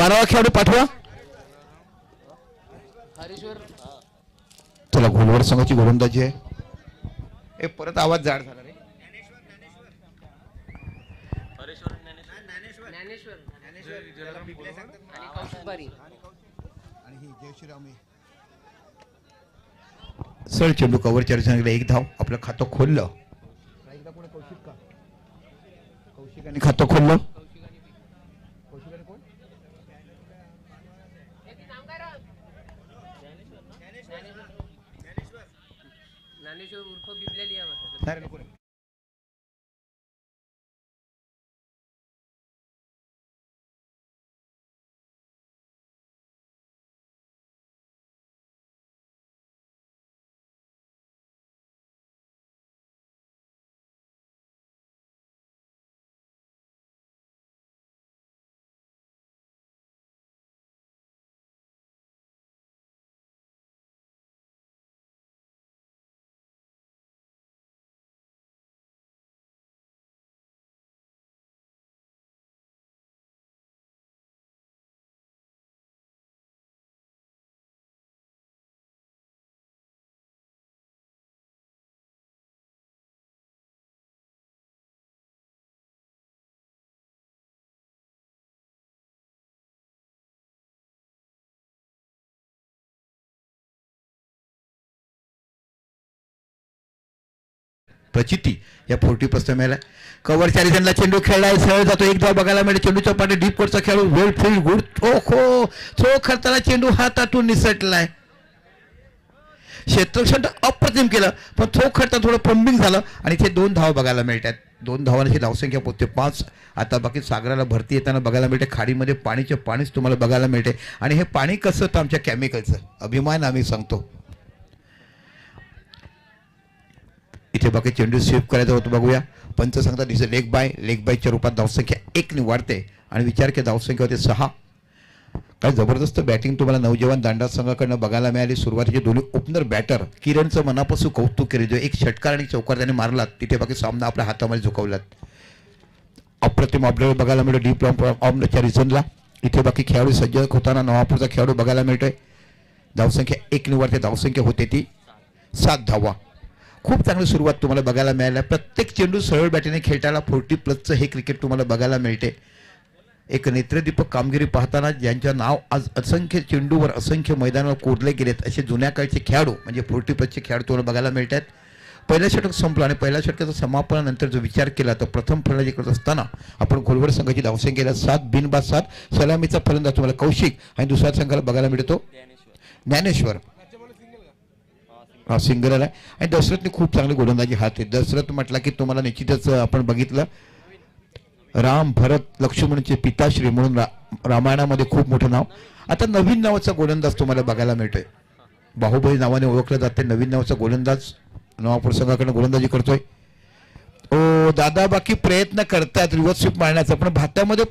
12वा खेळाडू पाठवा. चला घोलवड संघाची गोलंदाजी आहे. हे परत आवाज जाड झाला रे. सर चेंडू कव्हर चर्चा एक धाव. आपलं खातं खोललं. कौशिकाने खातं खोललं. प्रचिती या 40 मेला कव्हर चारिजनला चेंडू खेळलाय. सरळ जातो. एक धाव बघायला मिळेल. चेंडूच्या पाठी डीप कोरचा खेळू. वेल फील्ड गुड. ओहो थ्रो करताना चेंडू हातातून निसटलाय. क्षेत्ररक्षण अप्रतिम केलं पण थ्रो करताना थोडं पंबिंग झालं आणि इथे 2 धाव बघायला मिळतात. 2 धावांची धावसंख्या पोहोचते 5. आता बाकी सागराला भरती येताना बघायला मिळते. खाडीमध्ये पाणीच तुम्हाला बघायला मिळते आणि हे पाणी कसं होतं आमच्या केमिकलचं. अभिमान आम्ही सांगतो. इथे बाकी चेंडू स्वीप करायचा होतो. बघूया पंच सांगतात दिसे लेग बायच्या रूपात धावसंख्या 1 ने वाढते आणि विचार केला धावसंख्या होते 6. काय जबरदस्त बॅटिंग तुम्हाला नवजवान दांडा संघाकडनं बघायला मिळाली. सुरुवातीचे दोन्ही ओपनर बॅटर किरणचं मनापासून कौतुक केले. जो एक षटकार आणि चौकार त्याने मारला तिथे बाकी सामना आपल्या हातामध्ये झुकवलात. अप्रतिम अपडेट बघायला मिळतो डीप ऑमच्या रिझनला. इथे बाकी खेळाडू सज्ज होताना नवापूरचा खेळाडू बघायला मिळतोय. धावसंख्या 1 ने वाढते. धावसंख्या होते ती 7 धावा. खूप चांगली सुरुवात तुम्हाला बघायला मिळाली. प्रत्येक चेंडू सरळ बॅटीने खेळताना 40+ हे क्रिकेट तुम्हाला बघायला मिळते. एक नेत्रदीपक कामगिरी पाहताना ज्यांचं नाव आज असंख्य चेंडूवर असंख्य मैदानावर कोरले गेलेत असे जुन्या काळचे खेळाडू म्हणजे 40+ खेळाडू तुम्हाला बघायला मिळतात. पहिलं षटक संपलं आणि पहिल्या षटकाच्या समापनानंतर जो विचार केला तर प्रथम फलंदाजी करत असताना आपण घोलवड संघाची धावसंख्येला 7 बिनबाद 7. सलामीचा फलंदाज तुम्हाला कौशिक आणि दुसऱ्या संघाला बघायला मिळतो ज्ञानेश्वर. हा सिंगल आहे आणि दशरथने खूप चांगली गोलंदाजी हात आहे. दशरथ म्हटला की तुम्हाला निश्चितच आपण बघितलं राम भरत लक्ष्मणचे पिताश्री म्हणून रामायणामध्ये खूप मोठं नाव. आता नवीन नावाचा गोलंदाज तुम्हाला बघायला मिळतोय. बाहुबली नावाने ओळखलं जाते. नवीन नावाचा गोलंदाज नवापूर संघाकडनं गोलंदाजी करतोय. ओ दादा बाकी प्रयत्न करतात रिव्हर्स स्वीप मारण्याचा पण भातामध्ये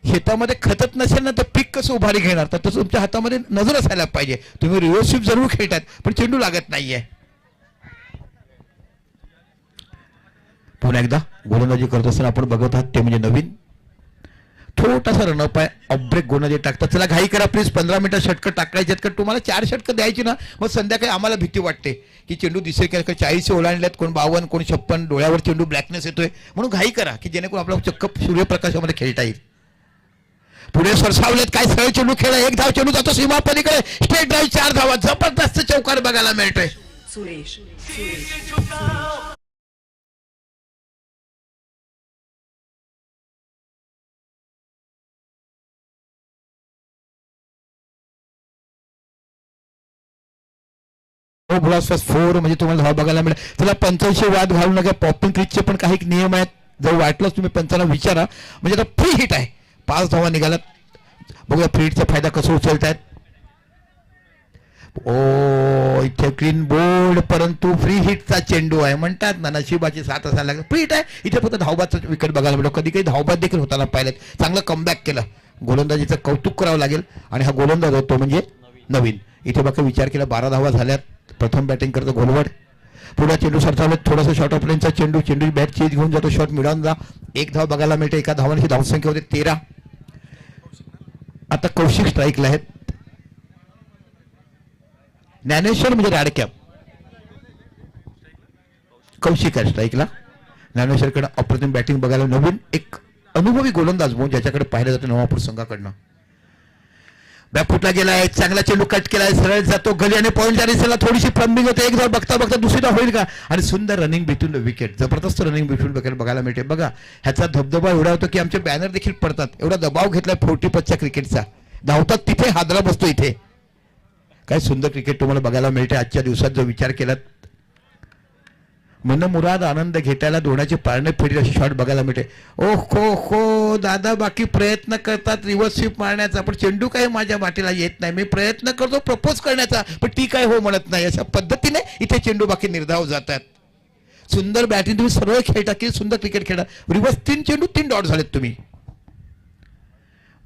शेतामध्ये खतच नसेल ना तर पीक कसं उभारी घेणार. तर तसं तुमच्या हातामध्ये नजर असायला पाहिजे. तुम्ही रिव्हर्स स्वीप जरूर खेळतात पण चेंडू लागत नाहीये. पुन्हा एकदा गोलंदाजी करत असताना आपण बघत आहात ते म्हणजे नवीन छोटासा रनअप आहे. ऑब्रेक गोलंदाजी टाकतात. चला घाई करा प्लीज. 15 मिनिटं षटकं टाकायचे कारण तुम्हाला 4 षटकं द्यायची ना मग संध्याकाळी आम्हाला भीती वाटते की चेंडू दिसेल की 40 ओलांडल्यात कोण 52 कोण 56 डोळ्यावर चेंडू ब्लॅकनेस येतोय. म्हणून घाई करा की जेणेकरून आपल्याला चक्क सूर्यप्रकाशामध्ये खेळता येईल. पुढे सरसावलेत काय सरळ चेंडू खेळा. 1 धाव. चेंडू जातो सीमा पलीकडे. स्ट्रेट ड्राईव्ह 4 धावा. जबरदस्त चौकार बघायला मिळतोय. सुरेश ब्लास्ट 4 म्हणजे तुम्हाला धाव बघायला मिळेल. त्याला 85 वाद घालू नका. पॉपिंग क्रिकचे पण काही नियम आहेत. जर वाटलंच तुम्ही पंचांना विचारा. म्हणजे आता फ्री हिट आहे. 5 धावा निघालात. बघूया फ्री हिटचा फायदा कसं उचलतायत. ओ इथे क्लीन बोर्ड परंतु फ्री हिटचा चेंडू आहे. म्हणतात ना नशिबाची साथ असायला लागली. फ्री हिट आहे. इथे फक्त धावबादचा विकेट बघायला मिळतो. कधी कधी धावबाद देखील होताना पाहिलेत. चांगलं कमबॅक केलं. गोलंदाजीचं कौतुक करावं लागेल आणि हा गोलंदाज होतो म्हणजे नवीन. इथे बाकी विचार केला 12 धावा झाल्यात. प्रथम बॅटिंग करतो घोलवड. पुढे चेंडू सरसावले. थोडासा शॉर्ट ऑफ लेनचा चेंडू बॅट चेज घेऊन जातो. शॉट मिळवून जा. 1 धाव बघायला मिळते. एका धावांची धावसंख्या होते 13. आता कौशिक स्ट्राईकला आहेत. ज्ञानेश्वर म्हणजे राडक्या, कौशिक आहे स्ट्राईकला. ज्ञानेश्वरकडे अप्रतिम बॅटिंग बघायला, नवीन एक अनुभवी गोलंदाज म्हणून ज्याच्याकडे पाहिलं जातं नवापूर संघाकडनं. बॅकफुटला गेलाय, चांगला चेंडू कट केलाय, सरळ जातो गली आणि पॉईंट जारी. थोडीशी प्लंबिंग होते, एक धाव बघता बघता दुसरी धाव होईल का, आणि सुंदर रनिंग बिटवीन द विकेट, जबरदस्त रनिंग बिटवीन विकेट बघायला मिळते. बघा ह्याचा धबधबा एवढा होतो की आमचे बॅनर देखील पडतात, एवढा दबाव घेतलाय 40+ क्रिकेटचा. धावतात तिथे हादरा बसतो इथे. काय सुंदर क्रिकेट तुम्हाला बघायला मिळते आजच्या दिवसात. जो विचार केला मनमुराद आनंद घेतायला दोनाचे पारणे फेडील असे शॉट बघायला मिळते. ओ हो दादा बाकी प्रयत्न करतात रिव्हर्स स्वीप मारण्याचा, पण चेंडू काय माझ्या वाटेला येत नाही. मी प्रयत्न करतो प्रपोज करण्याचा, पण ती काय हो म्हणत नाही. अशा पद्धतीने इथे चेंडू बाकी निर्धाव जातात. सुंदर बॅटिंग तुम्ही सरळ खेळता की सुंदर क्रिकेट खेळा. रिव्हर्स 3 चेंडू 3 डॉट झालेत तुम्ही.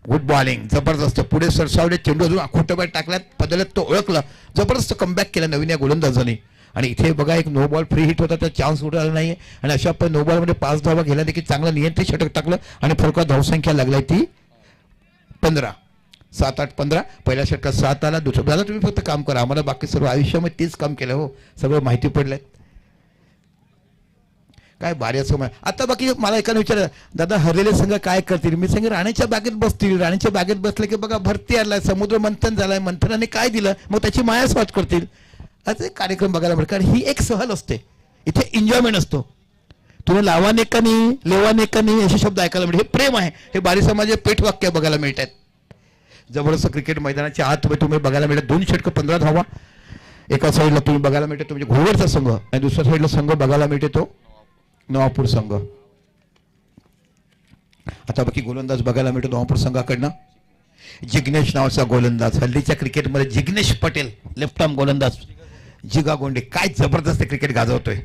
गुड बॉलिंग जबरदस्त, पुढे सरसावले चेंडू अजून खोटं बॅट टाकल्यात, बदलत तो ओळखला, जबरदस्त कमबॅक केला नवीन या गोलंदाजाने. आणि इथे बघा एक नो बॉल फ्री हिट होता, त्या चान्स उडाला नाहीये, आणि अशा पण नो बॉलमध्ये 5 धावा गेल्या देखील चांगलं नियंत्रित षटक टाकलं, आणि फरक धावसंख्या लागलाय ती 15. 7-8-15. पहिल्या षटकात 7 आला, दुसरं दादा तुम्ही फक्त काम करा, आम्हाला बाकी सर्व आयुष्यामध्ये तेच काम केलं हो, सगळं माहिती पडलंय. काय बाऱ्याचं आता बाकी मला एकाने विचारलं दादा हरलेले संघ काय करतील. मी सांगेन राणीच्या बागेत बसतील. राणीच्या बागेत बसले की बघा भरती आलाय, समुद्र मंथन झालाय, मंथनाने काय दिलं मग त्याची माया स्वाद करतील. असे कार्यक्रम बघायला मिळतात, कारण ही एक सहल असते, इथे एन्जॉयमेंट असतो. तुम्ही लावाने कनी लेवाने कनी असे शब्द ऐकायला मिळते, हे प्रेम आहे. हे बारी समाज पेठ वाक्य बघायला मिळतात. जबरदस्त क्रिकेट मैदानाच्या आतमध्ये तुम्ही बघायला मिळतात. 2 षटकं 15 धावा एका साईडला तुम्ही बघायला मिळते, म्हणजे घोडवरचा संघ, आणि दुसऱ्या साईडला संघ बघायला मिळते तो नवापूर संघ. आता बाकी गोलंदाज बघायला मिळतो नवापूर संघाकडनं. जिग्नेश नावाचा गोलंदाज, हल्लीच्या क्रिकेटमध्ये जिग्नेश पटेल लेफ्ट आर्म गोलंदाज, जिगा गोंडे, काय जबरदस्त क्रिकेट गाजवतोय.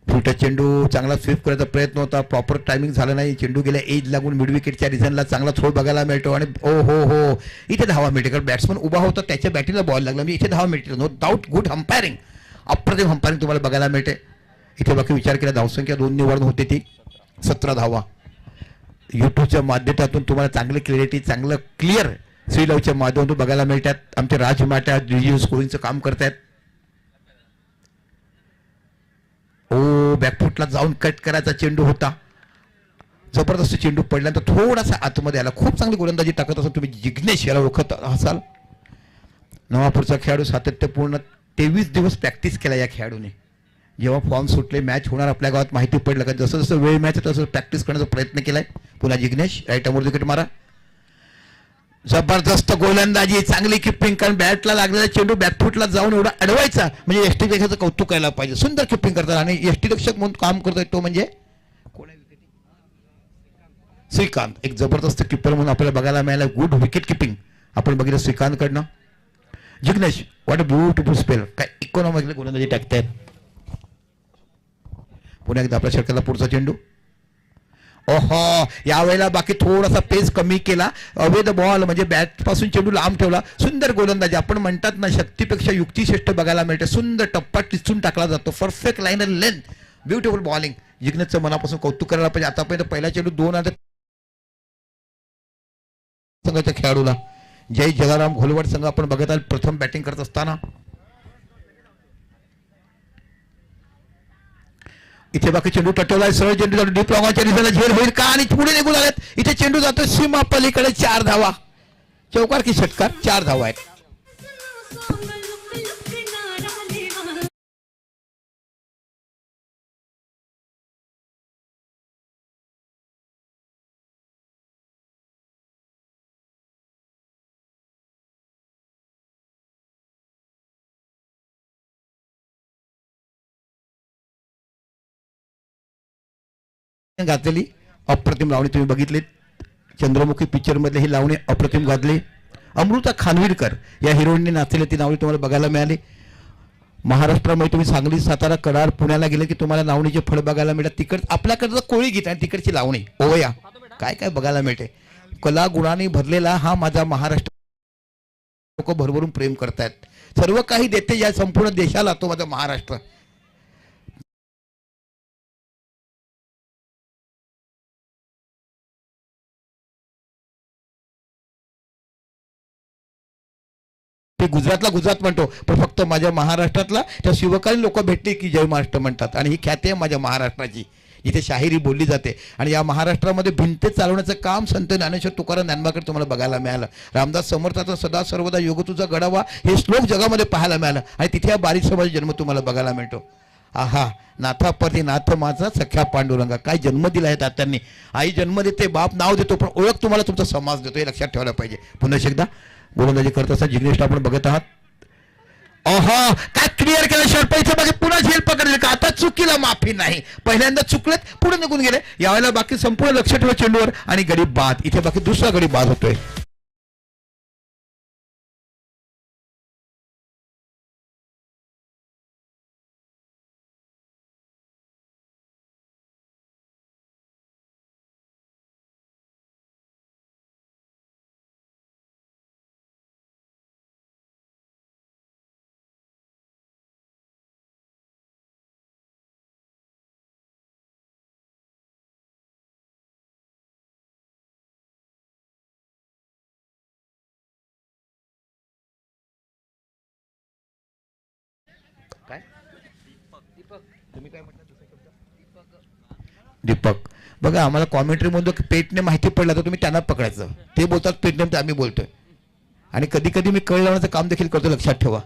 फुटा चेंडू चांगला स्वीप करायचा प्रयत्न होता, प्रॉपर टायमिंग झाला नाही, चेंडू गेल्या एज लागून मिड विकेटच्या रिझनला चांगला थ्रो बघायला मिळतो. आणि ओ हो इथे धावा मिळते, कारण बॅट्समन उभा होता त्याच्या बॅटिंगला बॉल लागला, मी इथे धावा मिळते. नो डाऊट गुड अंपायरिंग, अप्रतिम अंपायरिंग तुम्हाला बघायला मिळते. इथे बाकी विचार केला धावसंख्या 2 निवडून होते ती 17 धावा. युट्यूबच्या माध्यमातून तुम्हाला चांगली क्लॅरिटी, चांगलं क्लिअर श्रीलवच्या माध्यमातून बघायला मिळतात. आमचे राजमाट्या डिजिटल स्कोरिंगचं काम करतायत. ओ बॅकफुटला जाऊन कट करायचा चेंडू होता, जबरदस्त चेंडू पडल्यानंतर थोडासा आतमध्ये आला. खूप चांगली गोलंदाजी टाकत असाल तुम्ही, जिग्नेश याला ओळखत असाल. नवापूरचा खेळाडू सातत्यपूर्ण 23 दिवस प्रॅक्टिस केला या खेळाडूने. जेव्हा फॉर्म सुटले, मॅच होणार आपल्या गावात माहिती पडलं का, जसं जसं वेळ मॅच तसं प्रॅक्टिस करण्याचा प्रयत्न केलाय. पुन्हा जिग्नेश राईट आर्मवर विकेट मारा. जबरदस्त गोलंदाजी, चांगली किपिंग, कारण बॅटला लागलेला चेंडू बॅकफुटला जाऊन एवढा अडवायचा, म्हणजे एसटी रक्षकाचं कौतुक करायला पाहिजे. सुंदर किपिंग करतात, आणि एसटी रक्षक म्हणून काम करतोय तो म्हणजे श्रीकांत, एक जबरदस्त किपर म्हणून आपल्याला बघायला मिळाला. गुड विकेट किपिंग आपण बघितलं श्रीकांतकडनं. Jignesh what a beautiful spell, काय इकॉनॉमिकली गोलंदाजी टाकतायत. पुन्हा एकदा आपल्या षटकाला पुढचा चेंडू. ओहो यावेळेला बाकी थोडासा पेस कमी केला, अवैध बॉल म्हणजे बॅट पासून चेंडू लांब ठेवला. सुंदर गोलंदाजी, आपण म्हणतात ना शक्तीपेक्षा युक्तिश्रेष्ठ बघायला मिळते. सुंदर टप्पा टिचून टाकला जातो, perfect line and length, beautiful bowling. जिग्नेशचं मनापासून कौतुक करायला पाहिजे. आतापर्यंत पहिला चेंडू 2 आले संघाच्या खेळाडूला. जय जगाराम घोलवड संघ आपण बघत आहोत प्रथम बॅटिंग करत असताना. इथे बाकी चेंडू टटवलाय, सरळ चेंडू जातो डीप लॉंगच्या दिशेला, झेल होईल का, आणि पुढे निघून आलेत. इथे चेंडू जातो सीमा पलीकडे. 4 धावा, चौकार की षटकार, 4 धावा आहेत. घातलेली अप्रतिम लावणी तुम्ही बघितली, चंद्रमुखी पिक्चर मधले ही लावणी अप्रतिम घातली. अमृता खानविलकर या हिरोईनने नाचलेली ती लावणी तुम्हाला बघायला मिळाली. महाराष्ट्रामध्ये तुम्ही सांगली, सातारा, कराड, पुण्याला गेले की तुम्हाला लावणीचे फळ बघायला मिळतात. तिकड आपल्याकडचं कोळी गीत आणि तिकडची लावणी ओया काय काय बघायला मिळते. कला गुणांनी भरलेला हा माझा महाराष्ट्र, लोक भरभरून प्रेम करतायत. सर्व काही देते या संपूर्ण देशाला तो माझा महाराष्ट्र. मी गुजरातला गुजरात म्हणतो, पण फक्त माझ्या महाराष्ट्रातला त्या शिवकालीन लोक भेटले की जय महाराष्ट्र म्हणतात. आणि ही ख्याती आहे माझ्या महाराष्ट्राची, इथे शाहिरी बोलली जाते. आणि या महाराष्ट्रामध्ये भिंते चालवण्याचं काम संत ज्ञानेश्वर तुकाराम ज्ञानोबाकडे तुम्हाला बघायला मिळालं. रामदास समर्थाचा सदा सर्वदा योग तुझा गडावा हे श्लोक जगामध्ये पाहायला मिळालं. आणि तिथे या बारीक समाजाचा जन्म तुम्हाला बघायला मिळतो. आहा, नाथापती नाथ माझा सख्या पांडुरंगा, काय जन्म दिला आहे तात्यांनी. आई जन्म देते, बाप नाव देतो, पण ओळख तुम्हाला तुमचा समाज देतो, हे लक्षात ठेवायला पाहिजे. पुन्हा एकदा गोलंदाजी करत असताना जिग्नेश आपण बघत आहात. अहा, काय क्लिअर केलं शर्ट बघे, पुन्हा झेल पकडले का, आता चुकीला माफी नाही. पहिल्यांदा चुकलेत, पुढे निघून गेले. यावेळेला बाकी संपूर्ण लक्ष ठेवा चेंडूवर. आणि गडी बाद, इथे बाकी दुसरा गडी बाद होतोय. काय तुम्ही काय म्हटलं? दीपक बघा, आम्हाला कॉमेंट्री मध्ये पेटने माहिती पडलं तर तुम्ही त्यांना पकडायचं. ते बोलतात पेटने, तर आम्ही बोलतोय. आणि कधी कधी मी कळ लावण्याचं काम देखील करतो, लक्षात ठेवा.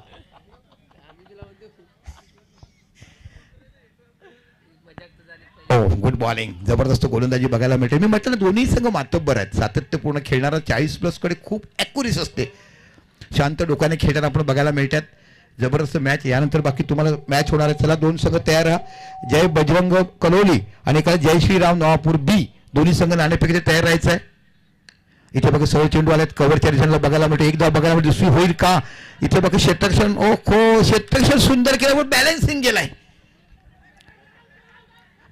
हो, गुड बॉलिंग, जबरदस्त गोलंदाजी बघायला मिळते. मी म्हटलं ना, दोन्ही संघ मातब्बर आहेत. सातत्यपूर्ण खेळणारा 40+ कडे खूप ॲक्युरेस असते. शांत डोक्याने खेळताना आपण बघायला मिळतात. जबरदस्त मॅच. यानंतर बाकी तुम्हाला मॅच होणार आहे. चला, दोन संघ तयार राहा. जय बजरंग कलोली आणि एका जय श्रीराम नवापूर बी, दोन्ही संघ नाणेफेकीचे तयार राहायचं आहे. इथे बघा सरळ चेंडू आलेत, कव्हरच्या रिझनला बघायला मिळते. एकदा बघायला मिळते, दुसरी होईल का. इथे बघा क्षेत्ररक्षण, ओ खो, क्षेत्ररक्षण सुंदर केलं, पण बॅलन्सिंग गेलाय.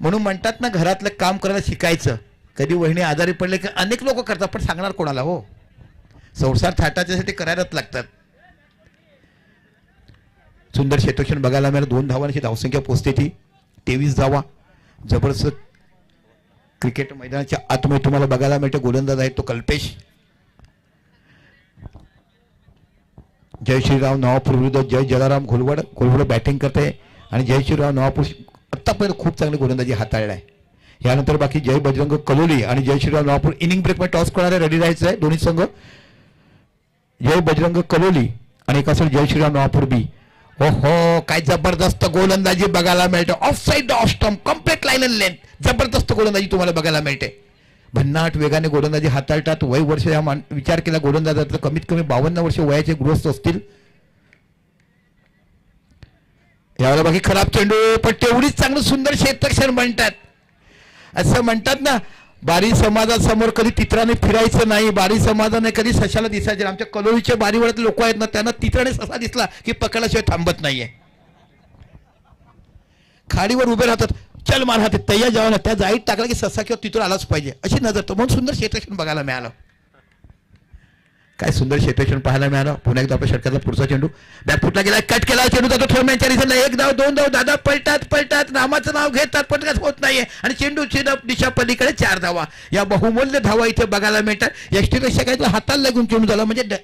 म्हणून म्हणतात ना, घरातलं काम करायला शिकायचं. कधी वहिनी आजारी पडले की अनेक लोक करतात, पण सांगणार कोणाला हो. संसार थाटाच्यासाठी करायलाच लागतात. सुंदर क्षेत्ररक्षण बघायला मिळालं. 2 धावांची धावसंख्या पोहोचते ती 23 धावा. जबरदस्त क्रिकेट मैदानाच्या आतमध्ये तुम्हाला बघायला मिळते. गोलंदाज आहे तो कल्पेश. जय श्रीराम नवापूर विरुद्ध जय जलाराम घोलवड. घोलवड बॅटिंग करते आणि जय श्रीराम नवापूर आत्तापर्यंत खूप चांगली गोलंदाजी हाताळला आहे. यानंतर बाकी जय बजरंग कलोली आणि जय श्रीराम नवापूर इनिंग ब्रेकमध्ये टॉस करणारे रेडी राहायचं आहे दोन्ही संघ. जय बजरंग कलोली आणि एका जय श्रीराम नवापूर बी. ओहो, काय जबरदस्त गोलंदाजी बघायला मिळते. Of side off stump, complete line and length. जबरदस्त गोलंदाजी तुम्हाला बघायला मिळते. भन्नाट वेगाने गोलंदाजी हाताळतात. वय वर्ष या विचार केला गोलंदाजाचा कमीत कमी 52 वर्ष वयाचे गृहस्थ असतील. यावेळेला बाकी खराब चेंडू, पण तेवढीच चांगलं सुंदर क्षेत्ररक्षण म्हणतात. असं म्हणतात ना, बारी समाजासमोर कधी तित्राने फिरायचं नाही. बारी समाजाने कधी सशाला दिसायचे. आमच्या कलोळीचे बारीवळातले लोक आहेत ना, त्यांना तित्राने ससा दिसला की पकडाशिवाय थांबत नाहीये. खाडीवर उभे राहतात, चल मार हाते तय्या जावा ना, त्या जाळीत टाकला की ससा किंवा तिथून आलाच पाहिजे अशी नजर. तो म्हणून सुंदर क्षेत्ररक्षण बघायला मिळालं. काय सुंदर क्षेत्ररक्षण पाहायला मिळालं. पुन्हा एकदा आपल्या षटकाचा पुढचा चेंडू बॅकफुटला गेला, कट केला. चेंडू जातो थोरम्यांच्या रिझनला. 1 धाव 2 धाव, दादा पलटात नामाचं नाव घेतात, पटकन होत नाहीये. आणि चेंडूची दिशा पलीकडे 4 धावा. या बहुमूल्य धावा इथे बघायला मिळतात. एसटीपेक्षा काही हाताला लागून चेंडू झाला म्हणजे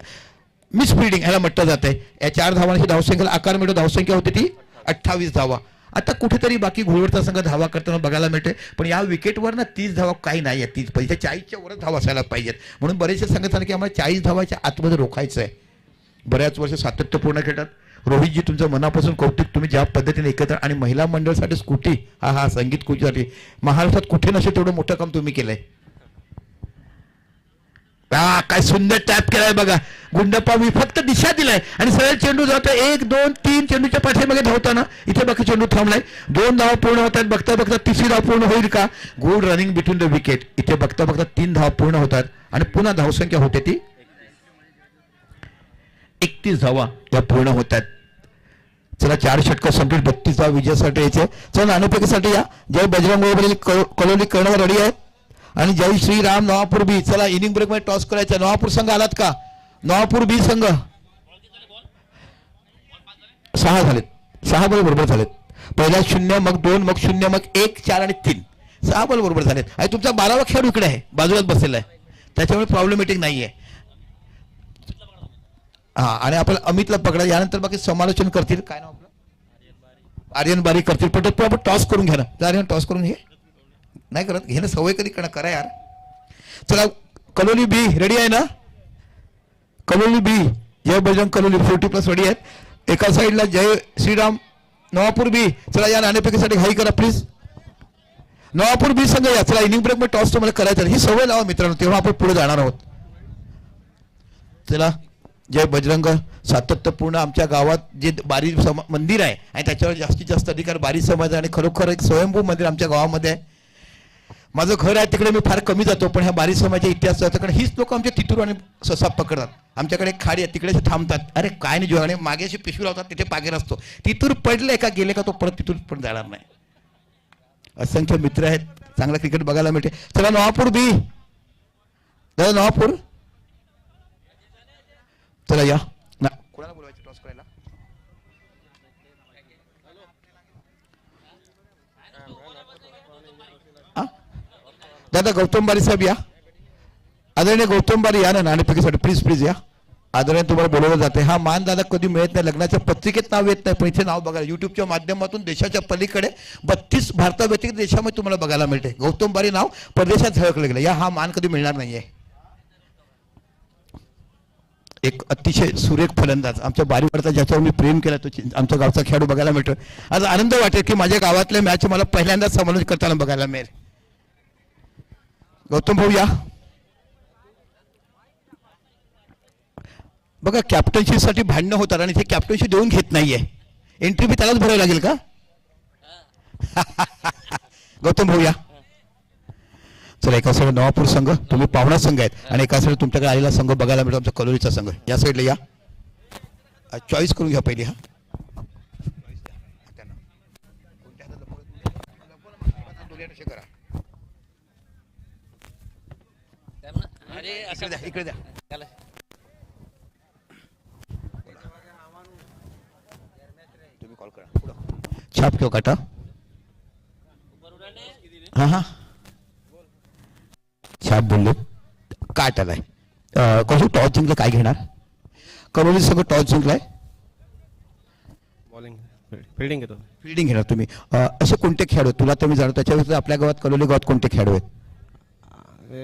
मिसफिल्डिंग ह्याला म्हटलं जात आहे. या 4 धावांची धावसंख्येला आकार मिळतो. धावसंख्या होती ती 28 धावा. आता कुठेतरी बाकी घोळवडचा संघ धावा करताना बघायला मिळते, पण या विकेटवर ना 30 धावा काही नाही आहे. 30 पाहिजे, 40च्या वरच धावा असायला पाहिजेत. म्हणून बरेचसे संघ सांगतात की आम्हाला 40 धावाच्या आतमध्ये रोखायचं आहे. बऱ्याच वर्ष सातत्यपूर्ण खेळतात. रोहितजी, तुमचं मनापासून कौतुक. तुम्ही ज्या पद्धतीने एकत्र आणि महिला मंडळासाठी स्कूटी, हा संगीत खुर्चीसाठी महाराष्ट्रात कुठे नसेल तेवढं मोठं काम तुम्ही केलंय. काय सुंदर टॅप केलाय बघा. गुंडप्पा मी फक्त दिशा दिलाय आणि सरळ चेंडू जातो. 1 2 3 चेंडूच्या पाठीमागे धावताना इथे बाकी चेंडू थांबलाय. 2 धावा पूर्ण होतात. बघता बघता तिसरी धाव पूर्ण होईल का. Good running between the wicket. इथे बघता बघता 3 धावा पूर्ण होतात आणि पुन्हा धावसंख्या होते ती 31 धावा या पूर्ण होतात. चला, 4 षटक संपली. 32 धावा विजयासाठी यायचे. चला, नाणेफेकीसाठी या. जय बजरंग कलोली करणार रेडी आहेत आणि जय श्रीराम नवापूर बी. चला, इनिंग ब्रेक मध्ये टॉस करायचा. नवापूर संघ आलात का. नवापूर बी संघ 6 झालेत. 6 बॉल बरोबर झालेत. पहिला 0, मग 2, मग 0, मग 1, 4 आणि 3. 6 बॉल बरोबर झालेत. आणि तुमचा 12वा खेळाडू इकडे आहे, बाजूलाच बसलेला आहे, त्याच्यामुळे प्रॉब्लेमॅटिक नाहीये. हां, आणि आपण अमितला पकडा. यानंतर बाकी समालोचन करतील. काय नाव आपलं? आर्यन बारी करतील. पण तो आपण टॉस करून घ्या ना. आर्यन टॉस करून घे. नाही करत, घेणं सवय कधी करा यार. चला, कलोनी बी रेडी आहे ना? कलोनी बी, जय बजरंग कलोनी 40+ रेडी आहेत. एका साईडला जय श्रीराम नवापूर बी. चला या नाणेफेकीसाठी घाई करा प्लीज. नवापूर बी संघ या. चला, इनिंग ब्रेक मध्ये टॉस तुम्हाला करायचं. ही सवय लावा मित्रांनो, तेव्हा आपण पुढे जाणार आहोत. चला, जय बजरंग. सातत्यपूर्ण आमच्या गावात जे बारी मंदिर आहे आणि त्याच्यावर जास्तीत जास्त अधिकार बारी समाज आणि खरोखर एक स्वयंभू मंदिर आमच्या गावामध्ये आहे. माझं घर आहे तिकडे मी फार कमी जातो, पण ह्या बारी समाजाचा इतिहास जातो, कारण हीच लोक आमच्या तिथूर आणि ससा पकडतात. आमच्याकडे एक खाडी आहे, तिकडे थांबतात. अरे काय नाही जेव्हा मागे अशी पिशवी लावतात, तिथे पागेर असतो. तिथूर पडले का गेले का तो परत तिथून पण जाणार नाही. असंख्य मित्र आहेत, चांगला क्रिकेट बघायला मिळते. चला नवापूर बी दादा, नवापूर चला या ना. कोणाला बोलवायचं टॉस करायला? दादा गौतम बारी साहेब या. आदरणीय गौतम बारी या ना नाणेफेकीसाठी प्लीज प्लीज या. आदरणीय तुम्हाला बोलवलं जाते. हा मान दादा कधी मिळत नाही, लग्नाच्या पत्रिकेत नाव येत नाही, पण इथे नाव बघायला युट्यूबच्या माध्यमातून देशाच्या पलीकडे 32 भारताव्यतिरिक्त देशामध्ये तुम्हाला बघायला मिळते. गौतम बारी नाव परदेशात झळकलं गेलं. या हा मान कधी मिळणार नाहीये. एक अतिशय सुरेख फलंदाज आमच्या बारीवरचा, ज्याच्यावर मी प्रेम केला, तो आमच्या गावचा खेळाडू बघायला मिळतो. आज आनंद वाटेल की माझ्या गावातल्या मॅच मला पहिल्यांदाच समालोचन करताना बघायला मिळेल. गौतम भाऊ या. बघा, कॅप्टन्शीसाठी भांडणं होतात आणि ते कॅप्टन्शी देऊन घेत नाहीये. एंट्री बी त्यालाच भरावी लागेल का? गौतम भाऊ या. चला, एका साईड नवापूर संघ, तुम्ही पाहुणा संघ आहेत, आणि एका साईड तुमच्याकडे आलेला संघ बघायला मिळतो आमचा कलोनीचा संघ. या साईडला या. चॉईस करून घ्या पहिली. हा इकडे द्या. तुम्ही कॉल करा. छाप किंवा काटा. हा हा, छाप बोललो. काट आलाय. कसं टॉस जिंकलं, काय घेणार? कलोनी सगळं टॉस जिंकलाय. बॉलिंग फिल्डिंग घेतो. फिल्डिंग घेणार तुम्ही. असे कोणते खेळाडू तुला तुम्ही जाणतो त्याच्यावर आपल्या गावात कलोनी गावात कोणते खेळाडू आहेत?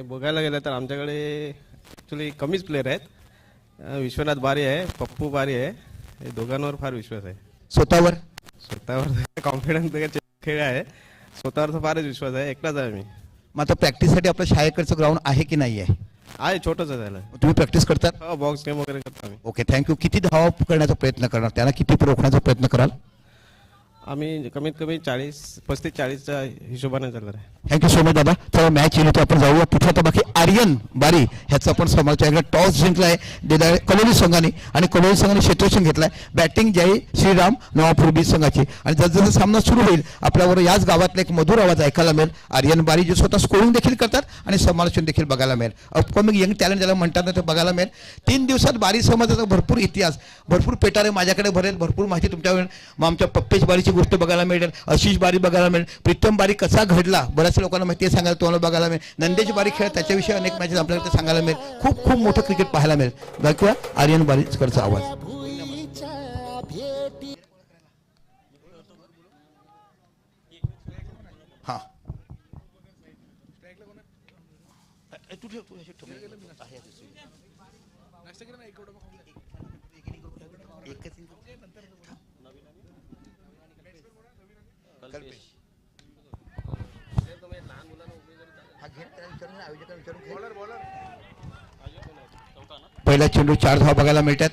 बघायला गेलं तर आमच्याकडे ॲक्च्युली कमीच प्लेअर आहेत. विश्वनाथ बारी आहे, पप्पू बारी आहे, हे दोघांवर फार विश्वास आहे. स्वतःवर कॉन्फिडन्स खेळ आहे. स्वतःवर तर फारच विश्वास आहे. एकटाच आहे मी. मग आता प्रॅक्टिससाठी आपल्या शाळेकडचं ग्राउंड आहे की नाही आहे? छोटंच आहे त्याला. तुम्ही प्रॅक्टिस करतात? हो, बॉक्स गेम वगैरे करतो आम्ही. Okay, thank you. किती धावा करण्याचा प्रयत्न करणार, त्यांना किती रोखण्याचा प्रयत्न कराल? आम्ही कमीत कमी 35-40च्या हिशोबाने चालणार आहे. थँक्यू सो मच दादा. चला, मॅच येईल तर आपण जाऊया तिथे. आता बाकी आर्यन बारी ह्याचा आपण समावेश आहे. टॉस जिंकलाय कलोनी संघाने आणि कलोनी संघाने क्षेत्ररक्षण घेतलाय. बॅटिंग जय श्रीराम नवापूर बी संघाची. आणि जसजसा सामना सुरू होईल आपल्यावर याच गावातला एक मधुर आवाज ऐकायला मिळेल. आर्यन बारी जे स्वतः स्कोरिंग देखील करतात आणि समालोचन देखील बघायला मिळेल. अपकमिंग यंग टॅलेंट ज्याला म्हणतात ना, ते बघायला मिळेल. 3 दिवसात बारी समाजाचा भरपूर इतिहास, भरपूर पेटारे माझ्याकडे भरेल, भरपूर माहिती तुमच्याकडे. मग आमच्या पप्पेश बारीची गोष्ट बघायला मिळेल, आशिष बारी बघायला मिळेल, प्रीतम बारी कसा घडला बऱ्याच लोकांना माहिती आहे, सांगायला तुम्हाला बघायला मिळेल. नंदेश बारी खेळ त्याच्याविषयी अनेक मॅचेस आपल्याला सांगायला मिळेल. खूप खूप मोठं क्रिकेट पाहायला मिळेल. दाखवा आर्यन बारीकरचा आवाज. हा पहिला चेंडू 4 धावा बघायला मिळतात.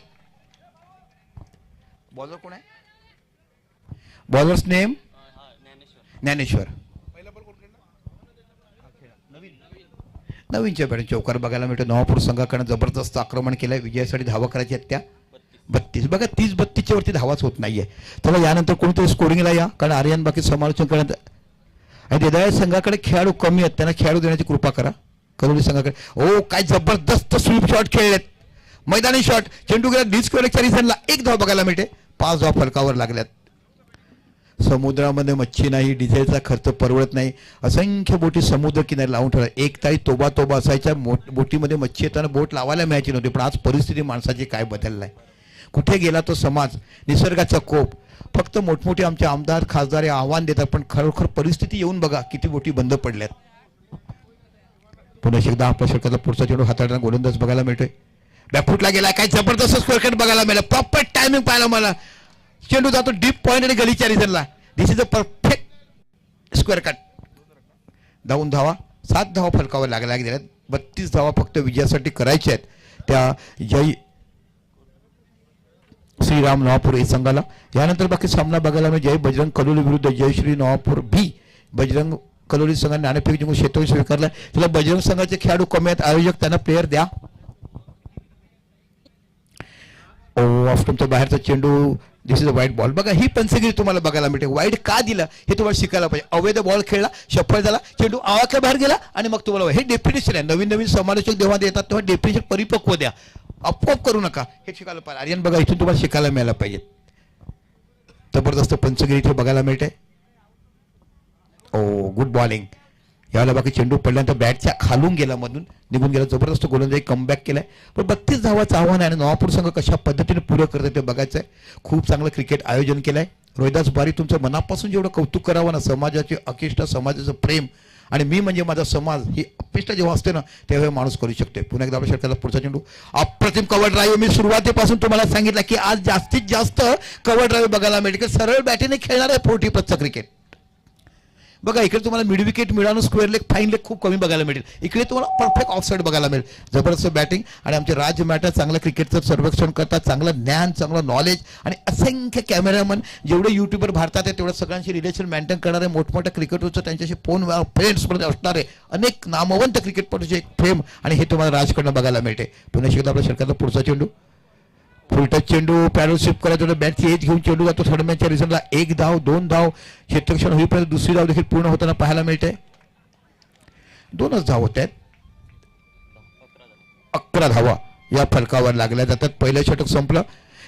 बॉलर कोण आहे? Bowler's name Dnyaneshwar. नवीनच्या बॅटिंग चौकार बघायला मिळतो. नवापूर संघाकडे जबरदस्त आक्रमण केलंय. विजयासाठी धावा करायची आहेत त्या 32. बघा 30-32च्या वरती धावाच होत नाहीये. त्याला यानंतर कोणीतरी स्कोरिंगला या, कारण आर्यन बाकी समालोचन करण्यात. आणि देदाळे संघाकडे खेळाडू कमी आहेत, त्यांना खेळाडू देण्याची कृपा करा. कलोनी संघाकडे ओ काय जबरदस्त स्वीप शॉट खेळलेत, मैदानी शॉट. चेंडू गेला डिस्कवरच्या रिझनला 1 धाव बघायला मिळते. 5 धाव फलकावर लागल्यात. समुद्रामध्ये मच्छी नाही, डिझेलचा खर्च परवडत नाही. असंख्य बोटी समुद्र किनारी लावून ठेवल्या. एक ताई तोबा असायच्या. बोटीमध्ये मच्छी येताना बोट लावायला मिळायची नव्हती. पण आज परिस्थिती माणसाची काय बदललाय. कुठे गेला तो समाज, निसर्गाचा कोप. फक्त मोठमोठे आमचे आमदार खासदार हे आव्हान देतात, पण खरोखर परिस्थिती येऊन बघा किती मोठी बंद पडल्यात. पुन्हा एकदा आपल्या षटकाचा पुढचा चेंडू हाताळताना गोलंदाज बघायला मिळतोय. बॅकफुटला गेला, काय जबरदस्त स्क्वेअर कट बघायला मिळाला. प्रॉपर टायमिंग पाहिला मला. चेंडू जातो डीप पॉइंट आणि गलीच्या रिझनला. This is a perfect square cut. 2 धावा, 7 धावा फलकावर लागल्या गेल्यात. 32 धावा फक्त विजयासाठी करायच्या आहेत त्या जय श्रीराम नवापूर ए संघाला. यानंतर बाकी सामना बघायला मिळेल. जय बजरंग कलोली विरुद्ध जय श्री नवापूर बी. बजरंग कलोली संघाने नाणेफेक जिंकून क्षेत्र स्वीकारला. त्याला बजरंग संघाचे खेळाडू कमी आहेत, आयोजक त्यांना प्लेयर द्या. ऑफस्टंपच्या बाहेरचा चेंडू. दिस इज अ वाईट बॉल. बघा ही पंचगिरी तुम्हाला बघायला मिळते. वाईट का दिलं हे तुम्हाला शिकायला पाहिजे. अवैध बॉल खेळला, सफळ झाला, चेंडू आवाक्या बाहेर गेला आणि मग तुम्हाला हे डेफिनेशन आहे. नवीन नवीन समालोचक जेव्हा येतात तेव्हा डेफिनेशन परिपक्व द्या, अपोआप करू नका, हे शिकायला पाहिजे. आर्यन बघा इथून तुम्हाला शिकायला मिळायला पाहिजे. जबरदस्त पंचगिरी इथे बघायला मिळते. ओ गुड बॉलिंग. यावेळेला बाकी चेंडू पडल्यानंतर बॅटच्या खालून गेला, मधून निघून गेला. जबरदस्त गोलंदाजी कमबॅक केलाय. पण 32 धावाचं आव्हान आहे आणि नवापूर संघ कशा पद्धतीने पुरं करते ते बघायचं आहे. खूप चांगलं क्रिकेट आयोजन केलंय. रोहिदास बारी तुमचं मनापासून जेवढं कौतुक करावं ना, समाजाचे अकिष्ट, समाजाचं प्रेम आणि मी म्हणजे माझा समाज ही अपिष्ट जेव्हा असते ना तेव्हा माणूस करू शकते. पुन्हा एकदा आपल्या षटकाला पुढचा चेंडू. अप्रतिम कव्हर ड्राईव्ह. मी सुरुवातीपासून तुम्हाला सांगितलं की आज जास्तीत जास्त कव्हर ड्राईव्ह बघायला मिळेल की सरळ बॅटीने खेळणार आहे 40 प्लसचं क्रिकेट. बघा इकडे तुम्हाला मिड विकेट मिळालं, स्क्वेअर लेग, फाईन लेग खूप कमी बघायला मिळेल. इकडे तुम्हाला परफेक्ट ऑफ साईड बघायला मिळेल. जबरदस्त बॅटिंग आणि आमचे राज्य मॅटर चांगलं क्रिकेटचं सर्वेक्षण करतात, चांगलं ज्ञान, चांगलं नॉलेज आणि असंख्य कॅमेरामन जेवढे युट्यूबर भारतात आहेत तेवढ्या सगळ्यांशी रिलेशन मेंटेन करणारे मोठमोठ्या क्रिकेटरचं त्यांच्याशी फोन फ्रेंड्समध्ये असणारे अनेक नामवंत क्रिकेटपटूचे एक फ्रेम आणि हे तुम्हाला राजकडनं बघायला मिळते. पुन्हा एकदा आपल्या षटकाचा पुढचा चेंडू. फुलटच चेंडू पॅडल शिफ्ट करायचं, बॅटची एज घेऊन चेंडू जातो थर्ड मॅचच्या रिझनला. 1 धाव, 2 धाव क्षेत्ररक्षण होईपर्यंत दुसरी धाव देखील पूर्ण होताना पाहायला मिळते. 2च धाव होत आहेत. 11 धावा या फलकावर लागल्या जातात. पहिलं षटक संपलं.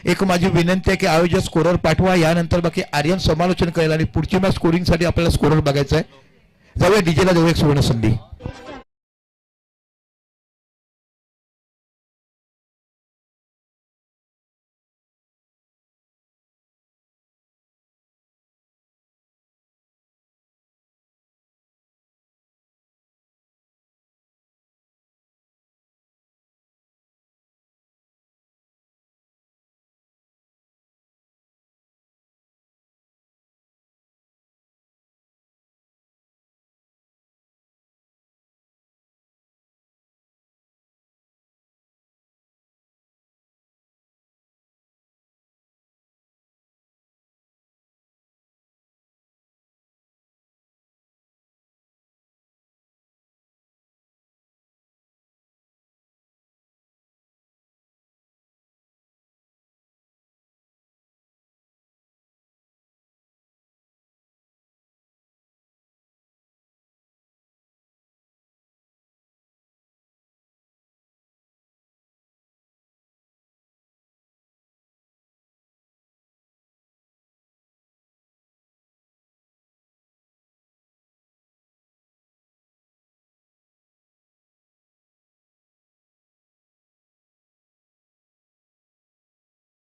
एक माझी विनंती आहे की आयोजक स्कोरर पाठवा. यानंतर बाकी आर्यन समालोचन करेल आणि पुढची मॅच स्कोरिंगसाठी आपल्याला स्कोरर बघायचं आहे. जाऊया डीजेला, जाऊया एक सुवर्ण संधी.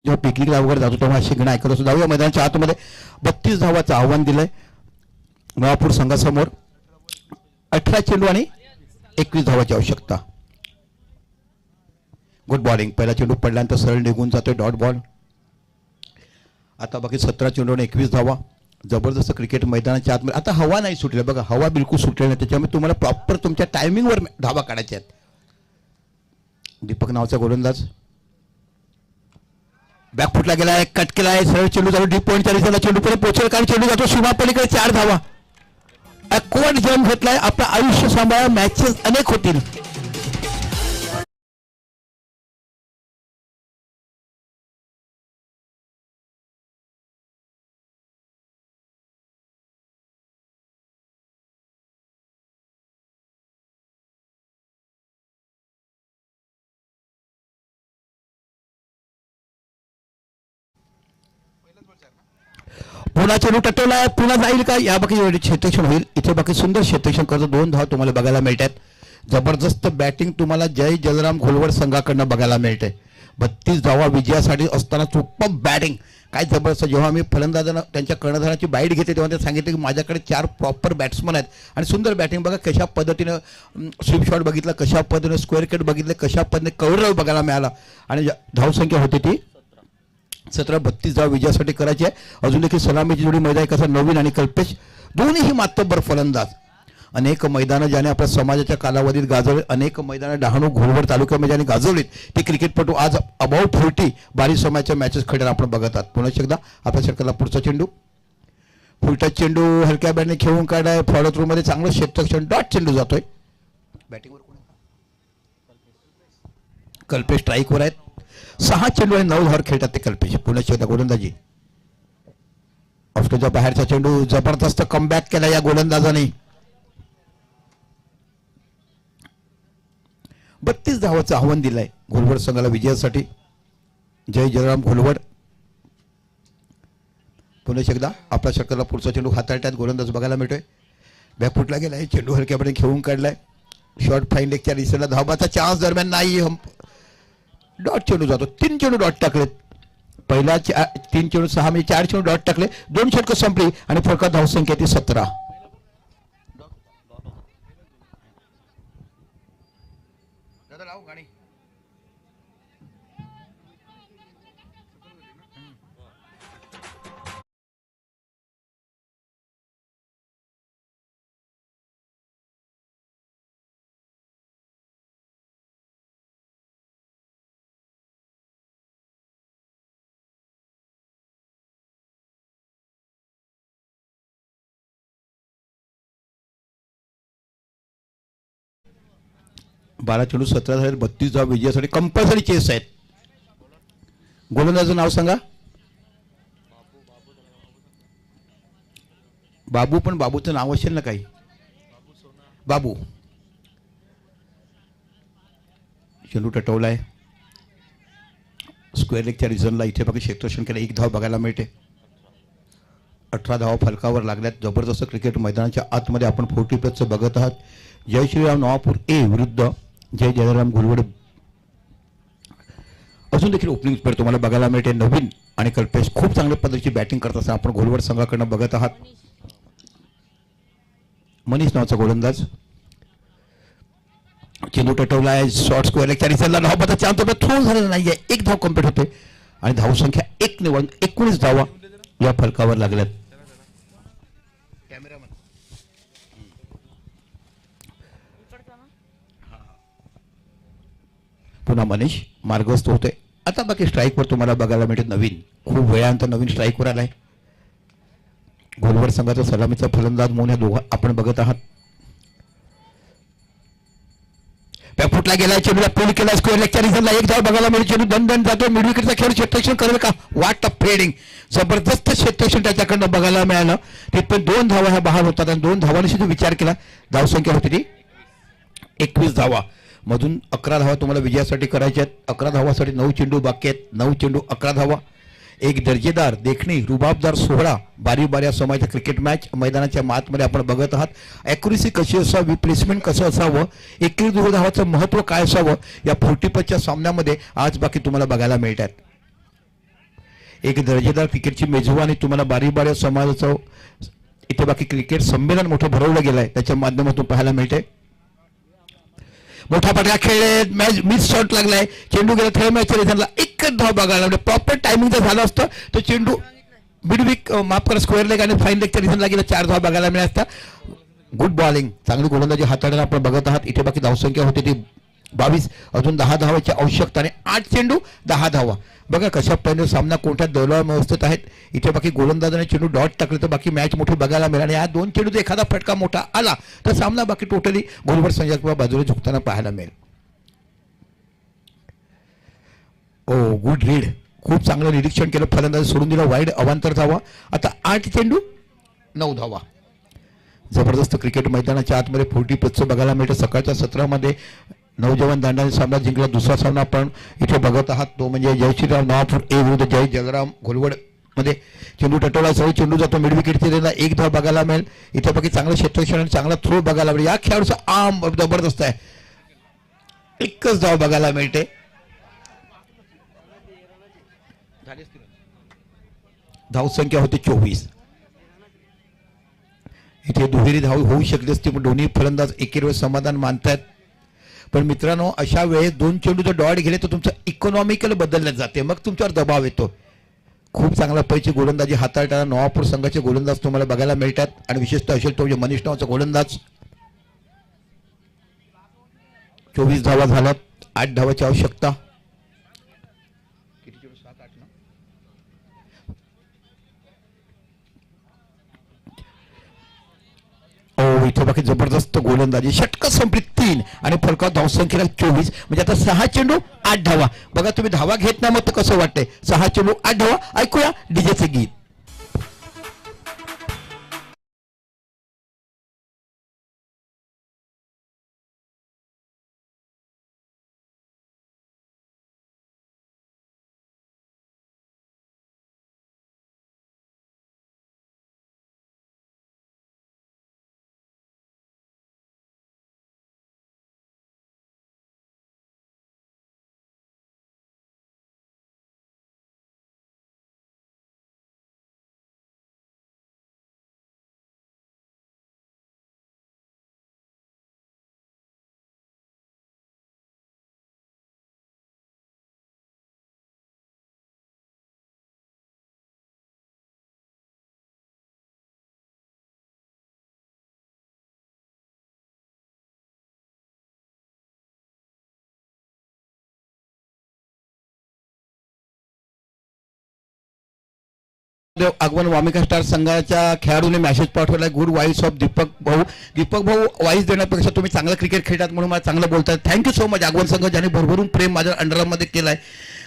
जेव्हा पिकनिकला वगैरे जातो तेव्हा शिकणं ऐकत असतो. जाऊया मैदानाच्या आतमध्ये. 32 धावाचं आव्हान दिलंय नवापूर संघासमोर. 18 चेंडू आणि 21 धावाची आवश्यकता. Good bowling. पहिला चेंडू पडल्यानंतर सरळ निघून जातोय, डॉट बॉल. आता बाकी 17 चेंडू आणि 21 धावा. जबरदस्त क्रिकेट मैदानाच्या आतमध्ये. आता हवा नाही सुटली बघा, हवा बिलकुल सुटली नाही. त्याच्यामुळे तुम्हाला प्रॉपर तुमच्या टायमिंगवर धावा काढायच्या आहेत. दीपक नावाचा गोलंदाज बॅकफुटला गेलाय, कट केलाय, सरळ चेंडू जातो डीप पॉईंटच्या रिझनला. चेंडू पुढे पोचेल कारण चेंडू जातो सीमापलीकडे. 4 धावा. कोण जम घेतलाय. आपलं आयुष्य सांभाळा, मॅचेस अनेक होतील. पुन्हा चेंडू टटवलाय, पुन्हा जाईल का. या बाकी क्षेत्रक्षण होईल. इथे बाकी सुंदर क्षेत्रक्षण करतो. 2 धाव तुम्हाला बघायला मिळतात. जबरदस्त बॅटिंग तुम्हाला जय जलराम घोलवड संघाकडनं बघायला मिळते. 32 धावा विजयासाठी असताना सुपर बॅटिंग. काय जबरदस्त. जेव्हा मी फलंदाजांना त्यांच्या कर्णधाराची बाईट घेते तेव्हा ते सांगितले की माझ्याकडे 4 प्रॉपर बॅट्समन आहेत आणि सुंदर बॅटिंग. बघा कशा पद्धतीनं स्वीप शॉट बघितला, कशा पद्धतीने स्क्वेअर कट बघितले, कशा पद्धतीने कव्हर बघायला मिळाला आणि धावसंख्या होती ती 17. 32 धावा विजयासाठी करायची आहे. अजून देखील सलामीची जोडी मैदानी कसा नवीन आणि कल्पेश दोन्हीही मातब्बर फलंदाज. अनेक मैदानं ज्याने आपल्या समाजाच्या कालावधीत गाजवले, अनेक मैदानं डहाणू घोलवड तालुक्यामध्ये ज्याने गाजवलीत ते क्रिकेटपटू आज अबाउट 40 बारी समाजच्या मॅचेस खेळताना आपण बघत आहात. पुन्हा एकदा आपल्या षटकाला पुढचा चेंडू, फुलटच चेंडू हलक्या बॅटने खेळून काढाय. फॉलो थ्रू मध्ये चांगलं क्षेत्ररक्षण, डॉट चेंडू जातोय. बॅटिंगवर कल्पेश स्ट्राईकवर आहेत. 6 चेंडू आणि 9 धावा खेळतात ते कल्पेश. पुन्हा एकदा गोलंदाजी, ऑफस्टोच्या बाहेरचा चेंडू, जबरदस्त कमबॅक केला या गोलंदाजाने. 32 धावाचं आव्हान दिलंय घोलवड संघाला विजयासाठी. जय जयराम घोलवड. पुन्हा एकदा आपल्या षटकाला पुढचा चेंडू हाताळतात गोलंदाज बघायला मिळतोय. बॅकफुटला गेलाय, चेंडू हलक्यापणे खेळून काढलाय. शॉर्ट फाईन लेगच्या दिशेला धावाचा चान्स दरम्यान नाही, डॉट चेंडू जातो. 3 चेंडू डॉट टाकलेत. पहिला 3 चेंडू 6 म्हणजे 4 चेंडू डॉट टाकले. 2 षटकं संपली आणि फरका धावसंख्या ती 17. बारा चेंडू 17 झाले. 32 धावा विजयासाठी कंपल्सरी चेस आहेत. गोलंदाजाचं नाव सांगा. बाबू, पण बाबूचं नाव असेल ना काही. बाबू. चेंडू टटवलाय स्क्वेअर लेगच्या रिझनला. इथे बघा क्षेत्ररक्षण केलं. 1 धाव बघायला मिळते. 18 धावा फलकावर लागल्यात. जबरदस्त क्रिकेट मैदानाच्या आतमध्ये आपण 40+ बघत आहात. जय श्रीराम नवापूर ए विरुद्ध जय जयराम घोलवड. अजून देखील ओपनिंग स्पेअर तुम्हाला बघायला मिळते. नवीन आणि कल्पेश खूप चांगल्या पद्धतीची बॅटिंग करत असताना आपण घोलवड संघाकडनं बघत आहात. मनीष नावाचा गोलंदाज. चेंडू टटवलाय शॉर्ट स्क्वेअर लेगच्या रिझनला. धावपता चान्स थ्रो झालेला नाहीये. 1 धाव कम्प्लीट होते आणि धावसंख्या 1 निवडून 19 धावा या फलकावर लागल्यात. पुन्हा मनीष मार्गस्थ होते. आता बाकी स्ट्राईकवर तुम्हाला बघायला मिळते नवीन, खूप वेळानंतर नवीन स्ट्राईकवर आलाय घोलवड संघाचा सलामीचा फलंदाज म्हणून या दोघा आपण बघत आहात. फुटला गेला, चेंडूला पूल केला स्क्वेअर लेगच्या रिझनला. 1 धाव बघायला मिळेल. चेंडू दन जातो. मिड विकेटचा खेळ क्षेत्ररक्षण करेल का? वाट फेडिंग, जबरदस्त क्षेत्ररक्षण त्याच्याकडनं बघायला मिळालं. ते पण 2 धावा ह्या बाहेर होतात आणि 2 धावांनी सुद्धा विचार केला. धावसंख्या होती ती 21 धावा. मधून 11 धावा तुम्हाला विजयासाठी करायच्या आहेत. 11 धावासाठी 9 चेंडू बाकी आहेत. 9 चेंडू 11 धावा. एक दर्जेदार, देखणी, रुबाबदार सोहळा बारी बाऱ्या समाजाच्या क्रिकेट मॅच मैदानाच्या मातमध्ये आपण बघत आहात. ॲक्युरेसी कशी असावी, प्लेसमेंट कसं असावं, 21 धावाचं महत्त्व काय असावं या 40+ सामन्यामध्ये आज बाकी तुम्हाला बघायला मिळतात. एक दर्जेदार क्रिकेटची मेजवानी तुम्हाला बारी बाऱ्या समाजाचं इथे बाकी क्रिकेट संमेलन मोठं भरवलं गेलं आहे त्याच्या माध्यमातून पाहायला मिळते. मोठा फटका खेळले, मॅच मिस शॉट लागलाय. चेंडू गेला थर्ड मॅचच्या रिझनला. 1 धाव बघायला म्हणजे प्रॉपर टायमिंग जर झालं असतं तर चेंडू मिडविक माफ करा स्क्वेअर लेग आणि फाईन लेगच्या रिझनला गेला. 4 धाव बघायला मिळाल्या असता. गुड बॉलिंग, चांगली गोलंदाजी हाताळताना आपण बघत आहात. इथे बाकी धावसंख्या होती ती 22. अजून 10 धावाची आवश्यकता आणि 8 चेंडू 10 धावा. बघा कशा पद्धतीने सामना कोणत्या दौलावर व्यवस्थित आहेत. इथे बाकी गोलंदाजाने चेंडू डॉट टाकले तर बाकी मॅच मोठी बघायला मिळेल. आणि या 2 चेंडूचा एखादा फटका मोठा आला तर सामना बाकी टोटली घोलवड संघाच्या बाजूला झुकताना पाहायला मिळेल. ओ गुड रीड, खूप चांगलं निरीक्षण केलं. फलंदाज सोडून दिला वाईड, अवांतर धावा. आता 8 चेंडू 9 धावा. जबरदस्त क्रिकेट मैदानाच्या आतमध्ये 40+ बघायला मिळतं. सकाळच्या सत्रामध्ये नौजवान दांडाने सामना जिंकला. दुसरा सामना आपण इथे बघत आहात तो म्हणजे जय श्रीराम नवापूर ए विरुद्ध जय जयराम घोलवड मध्ये. चेंडू टटवला, सगळी चेंडू जातो मिड विकेटची रेंजला. 1 धाव बघायला मिळेल. इथे बाकी चांगलं क्षेत्ररक्षण आणि चांगला थ्रो बघायला मिळेल. या खेळाडूचा आर्म जबरदस्त आहे. 1च धाव बघायला मिळते. धावसंख्या होती 24. इथे दुहेरी धाव होऊ शकली असती पण दोन्ही फलंदाज एके वेळेस समाधान मानतायत. पण मित्रांनो अशा वेळेस 2 चेंडू जर डॉट गेले तर तुमचं इकॉनॉमिकल बदलण्यात जाते, मग तुमच्यावर दबाव येतो. खूप चांगला पैकी गोलंदाजी हाताळताना नवापूर संघाचे गोलंदाज तुम्हाला बघायला मिळतात आणि विशेषतः असेल तो म्हणजे मनीष नावाचा गोलंदाज. 24 धावा झाल्यात, 8 धावाची आवश्यकता. इथे बाकी जबरदस्त गोलंदाजी, षटक संपली 3 आणि फलकात धावसंख्येला 24. म्हणजे आता 6 चेंडू 8 धावा. बघा तुम्ही धावा घेत ना मग कसं वाटतंय. 6 चेंडू 8 धावा. ऐकूया डीजेचे गीत. आगमन वामिका स्टार संघाच्या खेळाडूने मेसेज पाठवला, गुड वाईस ऑफ दीपक भाऊ. दीपक भाऊ वाईस देण्यापेक्षा तुम्ही चांगलं क्रिकेट खेळतात म्हणून मला चांगलं बोलतात. Thank you so much. आगमन संघ ज्याने भरभरून प्रेम माझ्या अंडरमध्ये केलाय.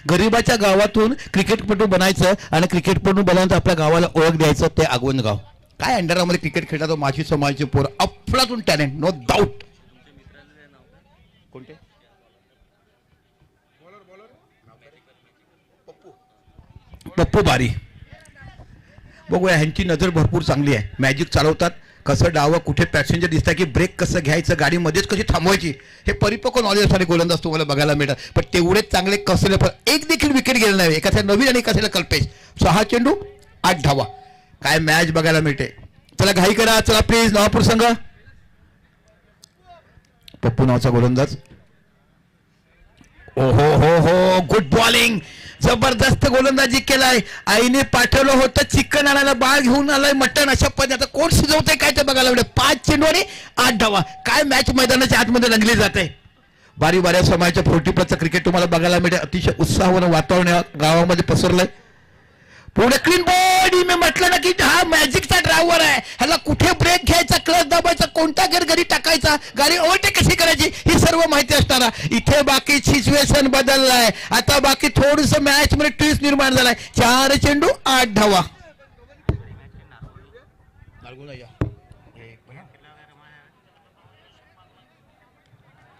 गरीबाच्या गावातून क्रिकेटपटू बनायचं आणि क्रिकेटपटू बनवून आपल्या गावाला ओळख द्यायचं, ते आगवण गाव. काय अंडरामध्ये क्रिकेट खेळतात माझी समाजाचे पोर, अफलातून टॅलेंट, नो डाऊट. कोणते पप्पू बारी. बघूया, ह्यांची नजर भरपूर चांगली आहे. मॅजिक चालवतात, कसं डावं, कुठे पॅसेंजर दिसतात की ब्रेक कसं घ्यायचं, गाडी मध्येच कशी थांबवायची, हे परिपक्व नॉलेज असणारे गोलंदाज तुम्हाला बघायला मिळतात. पण तेवढेच चांगले कसले, पण एक देखील विकेट गेलं नाही. एखाद्या नवीन आणि एखाद्याला कल्पेश. 6 चेंडू 8 धावा. काय मॅच बघायला मिळते. चला घाई करा, चला प्लीज. नवापूर संघ, पप्पू नावाचा गोलंदाज. ओ हो हो हो, गुड बॉलिंग, जबरदस्त गोलंदाजी केलाय. आईने पाठवलं होतं चिकन आणायला, बाळ घेऊन आलाय मटण. अशा पद्धतीने आता कोण शिजवतंय काय ते बघायला मिळेल. 5 चेंडू आणि 8 धावा. काय मॅच मैदानाच्या आतमध्ये रंगली जाते. बारी बाऱ्या समाजाच्या 40+ क्रिकेट तुम्हाला बघायला मिळेल. अतिशय उत्साहानं वातावरण या गावामध्ये पसरलंय. पुढे क्लीन बॉडी. मी म्हटलं ना की हा मॅजिकचा ड्रायव्हर आहे, ह्याला कुठे ब्रेक घ्यायचा, क्लच दाबायचा, कोणता घरी टाकायचा, गाडी ओव्हरटेक कशी करायची, ही सर्व माहिती असताना इथे बाकी सिच्युएशन बदललाय. आता बाकी थोडस मॅच मध्ये ट्विस्ट निर्माण झालाय. 4 चेंडू 8 धावा.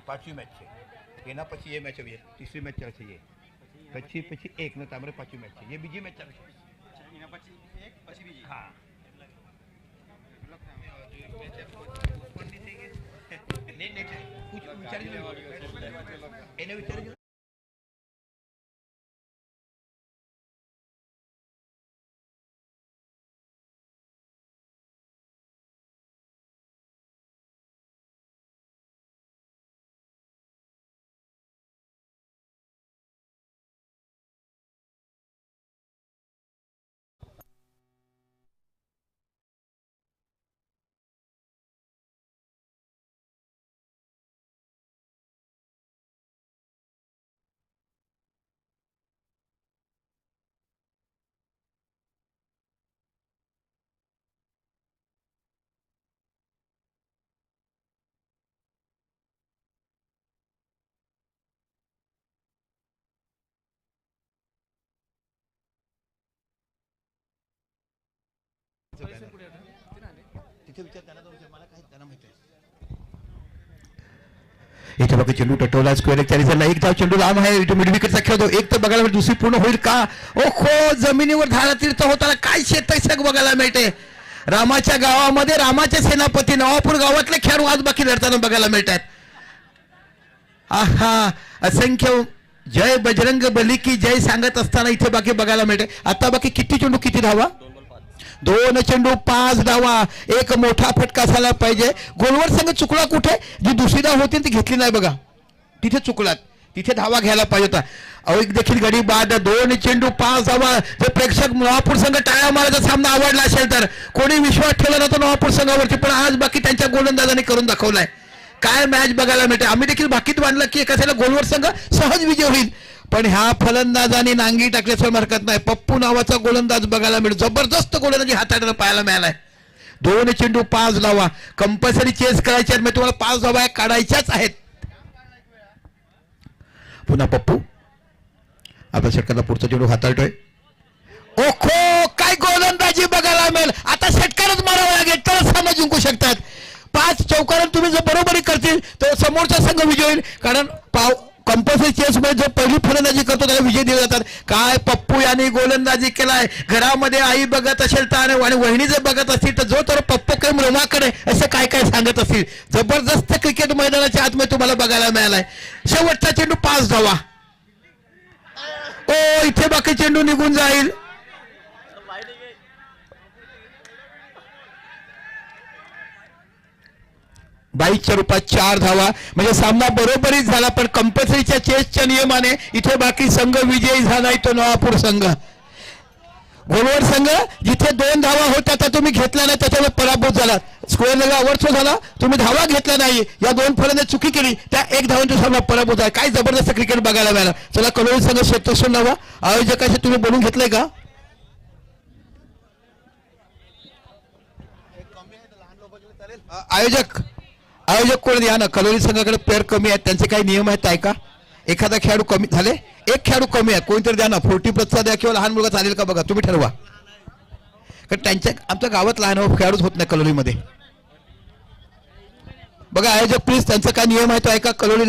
पाचवी मैच है ना, પછી ये मैच है, तीसरी मैच चल रही है, પછી एक ना तामरे पाचवी मैच है, ये बीजी मैच चल रही है. પછી એક પછી બીજી. હા નહીં નહીં પૂછ વિચારી એને વિચારી. इथे बघा चेंडू टटवला, स्क्वेअर 41 एक धाव. चेंडू लांब आहे, इथे मिड विकेटचा खेळतो. एक तर बघायला मिळते, दुसरी पूर्ण होईल का. ओखो, जमिनीवर धारा तीर्थ होताना काय शेतक बघायला मिळते. रामाच्या गावामध्ये रामाचे सेनापती नवापूर गावातले खेळाडू आज बाकी लढताना बघायला मिळतात. आहा, असंख्य जय बजरंग बली की जय सांगत असताना इथे बाकी बघायला मिळते. आता बाकी किती चेंडू किती धावा? 2 चेंडू 5 धावा. एक मोठा फटका झाला पाहिजे. गोलवर संघ चुकला कुठे? जी दुसरी धाव होती ती घेतली नाही बघा, तिथे चुकलात. तिथे धावा घ्यायला पाहिजे होता. एक देखील गडी बाद. 2 चेंडू 5 धावा. जर प्रेक्षक नवापूर संघ टाळ्या मारायचा सामना आवडला असेल तर कोणी विश्वास ठेवला नव्हता नवापूर संघावरती, पण आज बाकी त्यांच्या गोलंदाजांनी करून दाखवलाय. काय मॅच बघायला मिळते. आम्ही देखील बाकीत मानलं की एका गोलवर संघ सहज विजय होईल, पण ह्या फलंदाजांनी नांगी टाकल्याशिवाय हरकत नाही. पप्पू नावाचा गोलंदाज बघायला मिळतो. जबरदस्त गोलंदाजी हाताळायला पाहायला मिळालाय. 2 चेंडू 5 धावा. कंपल्सरी चेस करायचे आहेत. मी तुम्हाला 5 धावा काढायच्याच आहेत. पुन्हा पप्पू आपल्या षटकाला पुढचा चेंडू हाताळतोय. ओखो, काय गोलंदाजी बघायला मिळेल. आता षटकारच मारावं लागेल तर सामना जिंकू शकतात. 5 चौकारात तुम्ही जर बरोबरी करतील तर समोरचा संघ विजय होईल, कारण कंपल्सरी चेस मध्ये जो पहिली फलंदाजी करतो त्याला विजय दिले जातात. काय पप्पू यांनी गोलंदाजी केलाय. घरामध्ये आई बघत असेल तर आणि वहिनी जर बघत असतील तर जो तर पप्पू काही रोमाकडे असं काय काय सांगत असतील. जबरदस्त क्रिकेट मैदानाच्या आतमध्ये तुम्हाला बघायला मिळालाय. शेवटचा चेंडू 5 धावा. ओ, इथे बाकी चेंडू निघून जाईल. बाईच्या रूपात 4 धावा. म्हणजे सामना बरोबरीच झाला, पण कंपल्सरीच्या चेसच्या नियमाने इथे बाकी संघ विजयी झालाय तो नवापूर संघ. गोलवर संघ जिथे 2 धावा होत्या त्या तुम्ही घेतल्या नाही, त्याच्यामुळे पराभूत झाला. स्क्वेअरला ओव्हरथ्रो झाला, तुम्ही धावा घेतल्या नाही. या 2 फलंदाज चुकी केली, त्या 1 धावांचा सामना पराभूत आहे. काय जबरदस्त क्रिकेट बघायला मिळालं. चला कलोनी संघ क्षेत्रक्षण धावा. आयोजकाशी तुम्ही बोलून घेतलंय का? आयोजक कोण या ना. कलोनी संघाकडे प्लेअर कमी आहेत, त्यांचे काही नियम आहेत ऐका. एखादा खेळाडू कमी झाले, एक खेळाडू कमी आहे, कोणीतरी द्या ना. 40+ द्या किंवा लहान मुलगा चालेल का बघा, तुम्ही ठरवा. कारण त्यांच्या आमच्या गावात लहान खेळाडूच होत नाही कलोनीमध्ये. बघा आयोजक प्लीज, त्यांचा काय नियम आहे तो ऐका. कलोनी